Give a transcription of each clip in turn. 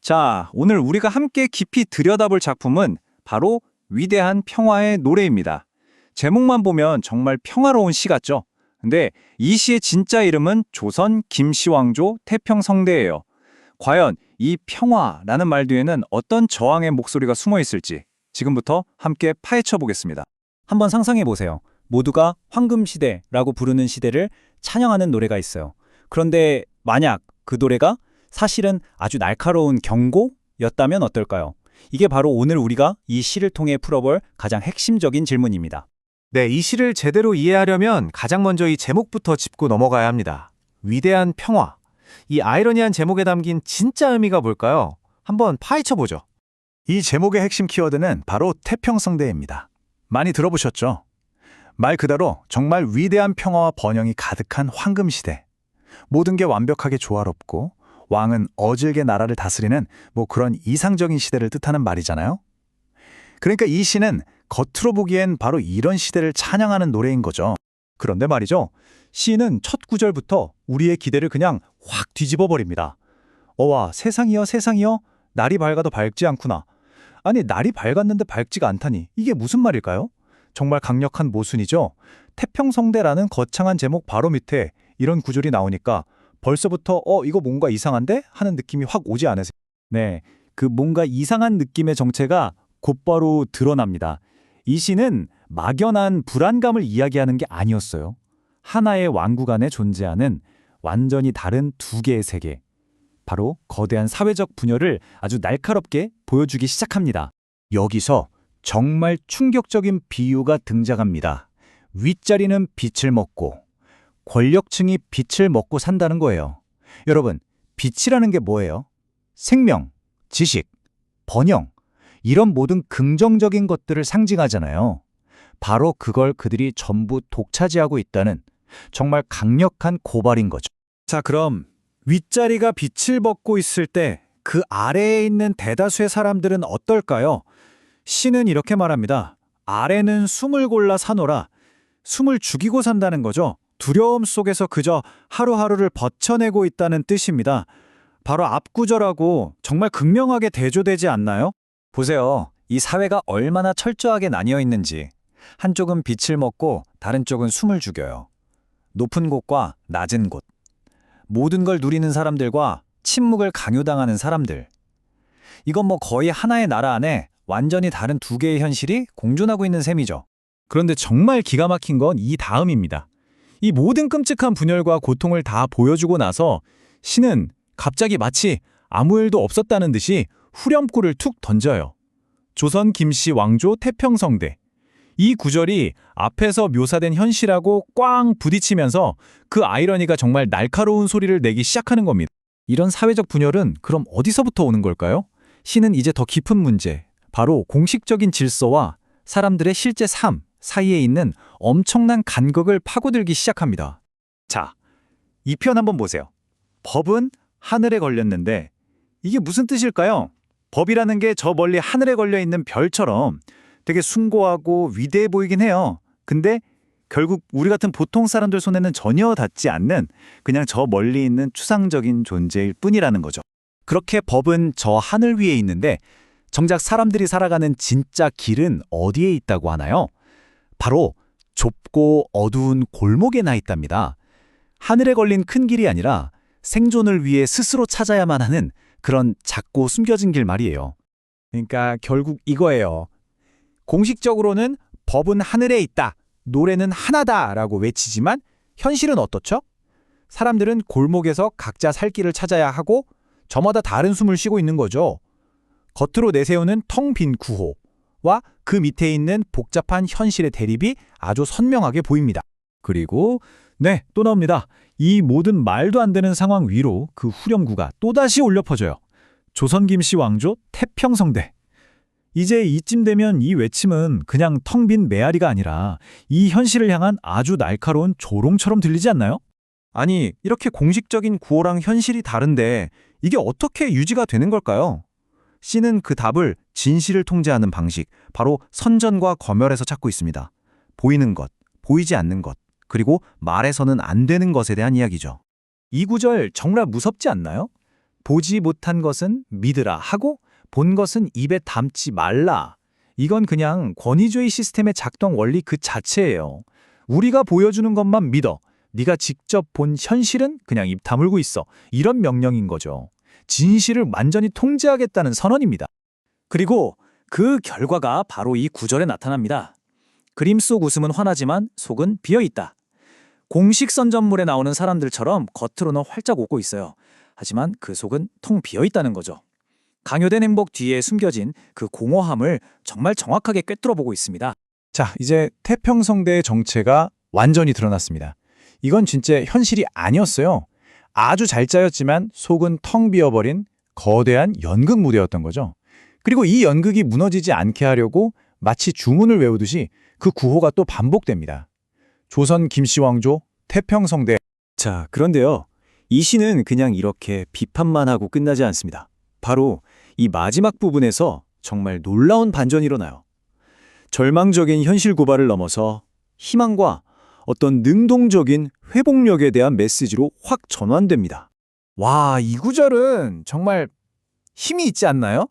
자, 오늘 우리가 함께 깊이 들여다볼 작품은 바로 위대한 평화의 노래입니다. 제목만 보면 정말 평화로운 시 같죠? 근데 이 시의 진짜 이름은 조선 김씨왕조 태평성대예요. 과연 이 평화라는 말 뒤에는 어떤 저항의 목소리가 숨어 있을지 지금부터 함께 파헤쳐 보겠습니다. 한번 상상해 보세요. 모두가 황금시대라고 부르는 시대를 찬양하는 노래가 있어요. 그런데 만약 그 노래가 사실은 아주 날카로운 경고였다면 어떨까요? 이게 바로 오늘 우리가 이 시를 통해 풀어볼 가장 핵심적인 질문입니다. 네, 이 시를 제대로 이해하려면 가장 먼저 이 제목부터 짚고 넘어가야 합니다. 위대한 평화. 이 아이러니한 제목에 담긴 진짜 의미가 뭘까요? 한번 파헤쳐보죠. 이 제목의 핵심 키워드는 바로 태평성대입니다. 많이 들어보셨죠? 말 그대로 정말 위대한 평화와 번영이 가득한 황금시대. 모든 게 완벽하게 조화롭고 왕은 어질게 나라를 다스리는 그런 이상적인 시대를 뜻하는 말이잖아요. 그러니까 이 시는 겉으로 보기엔 바로 이런 시대를 찬양하는 노래인 거죠. 그런데 말이죠. 시인은 첫 구절부터 우리의 기대를 그냥 확 뒤집어 버립니다. 어와 세상이여 세상이여 날이 밝아도 밝지 않구나. 아니 날이 밝았는데 밝지가 않다니 이게 무슨 말일까요? 정말 강력한 모순이죠. 태평성대라는 거창한 제목 바로 밑에 이런 구절이 나오니까 벌써부터 이거 뭔가 이상한데? 하는 느낌이 확 오지 않으세요? 네, 그 뭔가 이상한 느낌의 정체가 곧바로 드러납니다. 이 시는 막연한 불안감을 이야기하는 게 아니었어요. 하나의 왕국 안에 존재하는 완전히 다른 두 개의 세계. 바로 거대한 사회적 분열을 아주 날카롭게 보여주기 시작합니다. 여기서 정말 충격적인 비유가 등장합니다. 윗자리는 빛을 먹고 권력층이 빛을 먹고 산다는 거예요. 여러분, 빛이라는 게 뭐예요? 생명, 지식, 번영, 이런 모든 긍정적인 것들을 상징하잖아요. 바로 그걸 그들이 전부 독차지하고 있다는 정말 강력한 고발인 거죠. 자, 그럼 윗자리가 빛을 벗고 있을 때 그 아래에 있는 대다수의 사람들은 어떨까요? 시는 이렇게 말합니다. 아래는 숨을 골라 사노라. 숨을 죽이고 산다는 거죠. 두려움 속에서 그저 하루하루를 버텨내고 있다는 뜻입니다. 바로 앞구절하고 정말 극명하게 대조되지 않나요? 보세요. 이 사회가 얼마나 철저하게 나뉘어 있는지. 한쪽은 빛을 먹고 다른 쪽은 숨을 죽여요. 높은 곳과 낮은 곳. 모든 걸 누리는 사람들과 침묵을 강요당하는 사람들. 이건 거의 하나의 나라 안에 완전히 다른 두 개의 현실이 공존하고 있는 셈이죠. 그런데 정말 기가 막힌 건 이 다음입니다. 이 모든 끔찍한 분열과 고통을 다 보여주고 나서 시는 갑자기 마치 아무 일도 없었다는 듯이 후렴구를 툭 던져요. 조선 김씨 왕조 태평성대. 이 구절이 앞에서 묘사된 현실하고 꽝 부딪히면서 그 아이러니가 정말 날카로운 소리를 내기 시작하는 겁니다. 이런 사회적 분열은 그럼 어디서부터 오는 걸까요? 시는 이제 더 깊은 문제, 바로 공식적인 질서와 사람들의 실제 삶 사이에 있는 엄청난 간극을 파고들기 시작합니다. 자, 이 편 한번 보세요. 법은 하늘에 걸렸는데 이게 무슨 뜻일까요? 법이라는 게 저 멀리 하늘에 걸려 있는 별처럼 되게 숭고하고 위대해 보이긴 해요. 근데 결국 우리 같은 보통 사람들 손에는 전혀 닿지 않는 그냥 저 멀리 있는 추상적인 존재일 뿐이라는 거죠. 그렇게 법은 저 하늘 위에 있는데 정작 사람들이 살아가는 진짜 길은 어디에 있다고 하나요? 바로 좁고 어두운 골목에 나 있답니다. 하늘에 걸린 큰 길이 아니라 생존을 위해 스스로 찾아야만 하는 그런 작고 숨겨진 길 말이에요. 그러니까 결국 이거예요. 공식적으로는 법은 하늘에 있다, 노래는 하나다라고 외치지만 현실은 어떻죠? 사람들은 골목에서 각자 살 길을 찾아야 하고 저마다 다른 숨을 쉬고 있는 거죠. 겉으로 내세우는 텅 빈 구호와 그 밑에 있는 복잡한 현실의 대립이 아주 선명하게 보입니다. 그리고 또 나옵니다. 이 모든 말도 안 되는 상황 위로 그 후렴구가 또다시 울려 퍼져요. 조선 김씨 왕조 태평성대. 이제 이쯤 되면 이 외침은 그냥 텅 빈 메아리가 아니라 이 현실을 향한 아주 날카로운 조롱처럼 들리지 않나요? 아니, 이렇게 공식적인 구호랑 현실이 다른데 이게 어떻게 유지가 되는 걸까요? 시는 그 답을 진실을 통제하는 방식, 바로 선전과 검열에서 찾고 있습니다. 보이는 것, 보이지 않는 것, 그리고 말해서는 안 되는 것에 대한 이야기죠. 이 구절 정말 무섭지 않나요? 보지 못한 것은 믿으라 하고 본 것은 입에 담지 말라. 이건 그냥 권위주의 시스템의 작동 원리 그 자체예요. 우리가 보여주는 것만 믿어. 네가 직접 본 현실은 그냥 입 다물고 있어. 이런 명령인 거죠. 진실을 완전히 통제하겠다는 선언입니다. 그리고 그 결과가 바로 이 구절에 나타납니다. 그림 속 웃음은 환하지만 속은 비어있다. 공식 선전물에 나오는 사람들처럼 겉으로는 활짝 웃고 있어요. 하지만 그 속은 텅 비어있다는 거죠. 강요된 행복 뒤에 숨겨진 그 공허함을 정말 정확하게 꿰뚫어보고 있습니다. 자, 이제 태평성대의 정체가 완전히 드러났습니다. 이건 진짜 현실이 아니었어요. 아주 잘 짜였지만 속은 텅 비어버린 거대한 연극 무대였던 거죠. 그리고 이 연극이 무너지지 않게 하려고 마치 주문을 외우듯이 그 구호가 또 반복됩니다. 조선 김씨왕조 태평성대. 자, 그런데요. 이 시는 그냥 이렇게 비판만 하고 끝나지 않습니다. 바로 이 마지막 부분에서 정말 놀라운 반전이 일어나요. 절망적인 현실 고발을 넘어서 희망과 어떤 능동적인 회복력에 대한 메시지로 확 전환됩니다. 와, 이 구절은 정말 힘이 있지 않나요?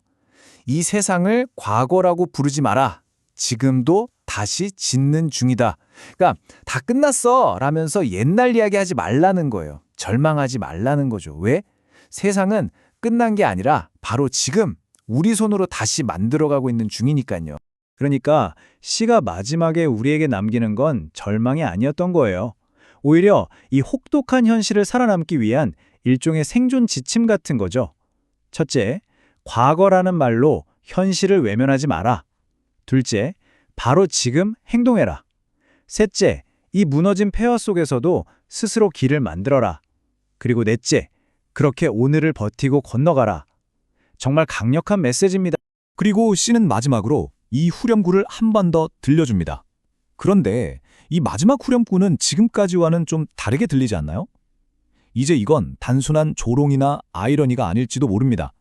이 세상을 과거라고 부르지 마라. 지금도 다시 짓는 중이다. 그러니까 다 끝났어 라면서 옛날 이야기 하지 말라는 거예요. 절망하지 말라는 거죠. 왜? 세상은 끝난 게 아니라 바로 지금 우리 손으로 다시 만들어가고 있는 중이니까요. 그러니까 시가 마지막에 우리에게 남기는 건 절망이 아니었던 거예요. 오히려 이 혹독한 현실을 살아남기 위한 일종의 생존 지침 같은 거죠. 첫째, 과거라는 말로 현실을 외면하지 마라. 둘째, 바로 지금 행동해라. 셋째, 이 무너진 폐허 속에서도 스스로 길을 만들어라. 그리고 넷째, 그렇게 오늘을 버티고 건너가라. 정말 강력한 메시지입니다. 그리고 씨는 마지막으로 이 후렴구를 한 번 더 들려줍니다. 그런데 이 마지막 후렴구는 지금까지와는 좀 다르게 들리지 않나요? 이제 이건 단순한 조롱이나 아이러니가 아닐지도 모릅니다.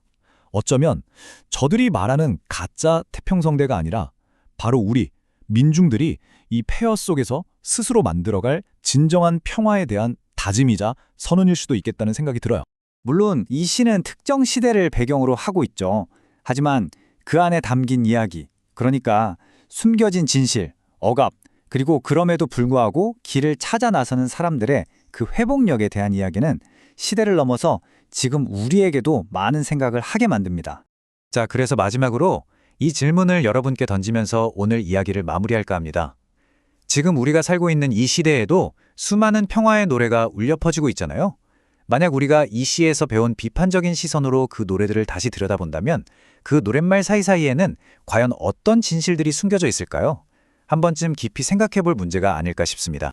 어쩌면 저들이 말하는 가짜 태평성대가 아니라 바로 우리 민중들이 이 폐허 속에서 스스로 만들어갈 진정한 평화에 대한 다짐이자 선언일 수도 있겠다는 생각이 들어요. 물론 이 시는 특정 시대를 배경으로 하고 있죠. 하지만 그 안에 담긴 이야기, 그러니까 숨겨진 진실, 억압, 그리고 그럼에도 불구하고 길을 찾아 나서는 사람들의 그 회복력에 대한 이야기는 시대를 넘어서 지금 우리에게도 많은 생각을 하게 만듭니다. 자, 그래서 마지막으로 이 질문을 여러분께 던지면서 오늘 이야기를 마무리할까 합니다. 지금 우리가 살고 있는 이 시대에도 수많은 평화의 노래가 울려 퍼지고 있잖아요. 만약 우리가 이 시에서 배운 비판적인 시선으로 그 노래들을 다시 들여다본다면 그 노랫말 사이사이에는 과연 어떤 진실들이 숨겨져 있을까요? 한 번쯤 깊이 생각해 볼 문제가 아닐까 싶습니다.